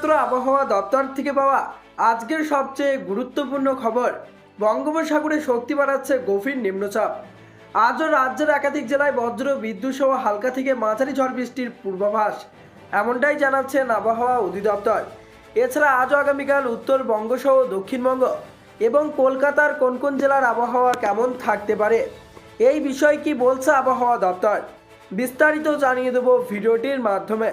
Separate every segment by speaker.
Speaker 1: এইমাত্র আবহাওয়া দপ্তর থেকে পাওয়া আজকের সবচেয়ে গুরুত্বপূর্ণ খবর, বঙ্গোপসাগরে শক্তি বাড়াচ্ছে গভীর নিম্নচাপ। আজও রাজ্যের একাধিক জেলায় বজ্র বিদ্যুৎ সহ হালকা থেকে মাঝারি ঝড় বৃষ্টির পূর্বাভাস, এমনটাই জানাচ্ছেন আবহাওয়া অধিদপ্তর। এছাড়া আজও আগামীকাল উত্তরবঙ্গ সহ দক্ষিণবঙ্গ এবং কলকাতার কোন কোন জেলার আবহাওয়া কেমন থাকতে পারে, এই বিষয়ে কি বলছে আবহাওয়া দপ্তর, বিস্তারিত জানিয়ে দেব ভিডিওটির মাধ্যমে।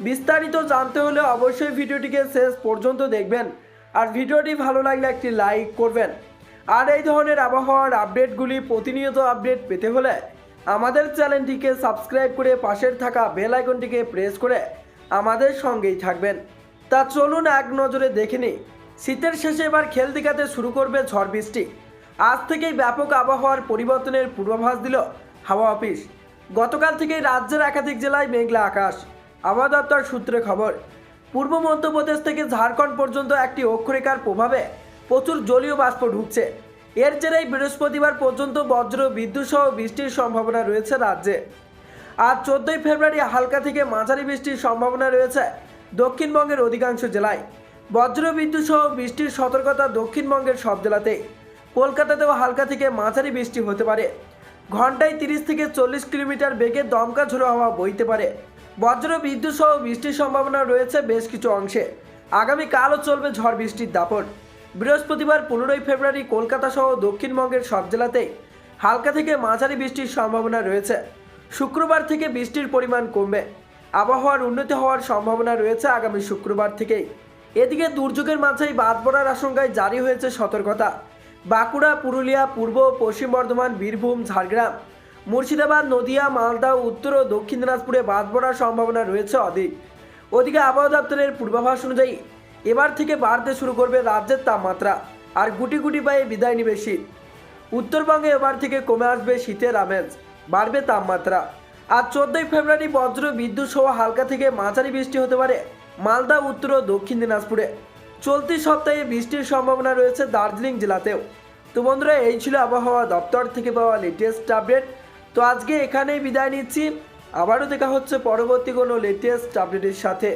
Speaker 1: বিস্তারিত জানতে হলে অবশ্যই ভিডিওটিকে শেষ পর্যন্ত দেখবেন, আর ভিডিওটি ভালো লাগলে একটি লাইক করবেন। আর এই ধরনের আবহাওয়ার আপডেটগুলি প্রতিনিয়ত আপডেট পেতে হলে আমাদের চ্যানেলটিকে সাবস্ক্রাইব করে পাশের থাকা বেল আইকনটিকে প্রেস করে আমাদের সঙ্গেই থাকবেন। তা চলুন এক নজরে দেখে নিই। শীতের শেষে এবার খেল দেখাতে শুরু করবে ঝড় বৃষ্টি। আজ থেকেই ব্যাপক আবহাওয়ার পরিবর্তনের পূর্বাভাস দিল হাওয়া অফিস। গতকাল থেকেই রাজ্যের একাধিক জেলায় মেঘলা আকাশ। আবহাওয়া দপ্তর সূত্রে খবর, পূর্ব মধ্যপ্রদেশ থেকে ঝাড়খণ্ড পর্যন্ত একটি অক্ষরেখার প্রভাবে প্রচুর জলীয় বাষ্প ঢুকছে। এর জেরেই বৃহস্পতিবার পর্যন্ত বজ্র বিদ্যুৎ সহ বৃষ্টির সম্ভাবনা রয়েছে রাজ্যে। আজ 14ই ফেব্রুয়ারি হালকা থেকে মাঝারি বৃষ্টির সম্ভাবনা রয়েছে দক্ষিণবঙ্গের অধিকাংশ জেলায়। বজ্র বিদ্যুৎ সহ বৃষ্টির সতর্কতা দক্ষিণবঙ্গের সব জেলাতেই। কলকাতাতেও হালকা থেকে মাঝারি বৃষ্টি হতে পারে। ঘন্টায় 30 থেকে 40 কিলোমিটার বেগে দমকা ঝোড়ো হাওয়া বইতে পারে। বজ্র বিদ্যুৎ সহ বৃষ্টির সম্ভাবনা রয়েছে বেশ কিছু অংশে। আগামীকালও চলবে ঝড় বৃষ্টির দাপট। বৃহস্পতিবার 15ই ফেব্রুয়ারি কলকাতা সহ দক্ষিণবঙ্গের সব জেলাতেই হালকা থেকে মাঝারি বৃষ্টির সম্ভাবনা রয়েছে। শুক্রবার থেকে বৃষ্টির পরিমাণ কমবে। আবহাওয়ার উন্নতি হওয়ার সম্ভাবনা রয়েছে আগামী শুক্রবার থেকেই। এদিকে দুর্যোগের মাঝেই বাদ পড়ার আশঙ্কায় জারি হয়েছে সতর্কতা। বাঁকুড়া, পুরুলিয়া, পূর্ব ও পশ্চিম বর্ধমান, বীরভূম, ঝাড়গ্রাম, মুর্শিদাবাদ, নদিয়া, মালদা, উত্তর ও দক্ষিণ দিনাজপুরে বাদ পড়ার সম্ভাবনা রয়েছে অধিক। ওদিকে আবহাওয়া দপ্তরের পূর্বাভাস অনুযায়ী এবার থেকে বাড়তে শুরু করবে রাজ্যের তাপমাত্রা, আর গুটি গুটি পায়ে বিদায় নিবে শীত। উত্তরবঙ্গে এবার থেকে কমে আসবে শীতের আমেজ, বাড়বে তাপমাত্রা। আজ 14ই ফেব্রুয়ারি বজ্র বিদ্যুৎ সহ হালকা থেকে মাঝারি বৃষ্টি হতে পারে মালদা, উত্তর ও দক্ষিণ দিনাজপুরে। চলতি সপ্তাহে বৃষ্টির সম্ভাবনা রয়েছে দার্জিলিং জেলাতেও। তো বন্ধুরা, এই ছিল আবহাওয়া দপ্তর থেকে পাওয়া লেটেস্ট আপডেট। তো আজকে এখানেই বিদায় নিচ্ছি। আবারও দেখা হচ্ছে পরবর্তী কোনো লেটেস্ট আপডেটের সাথে।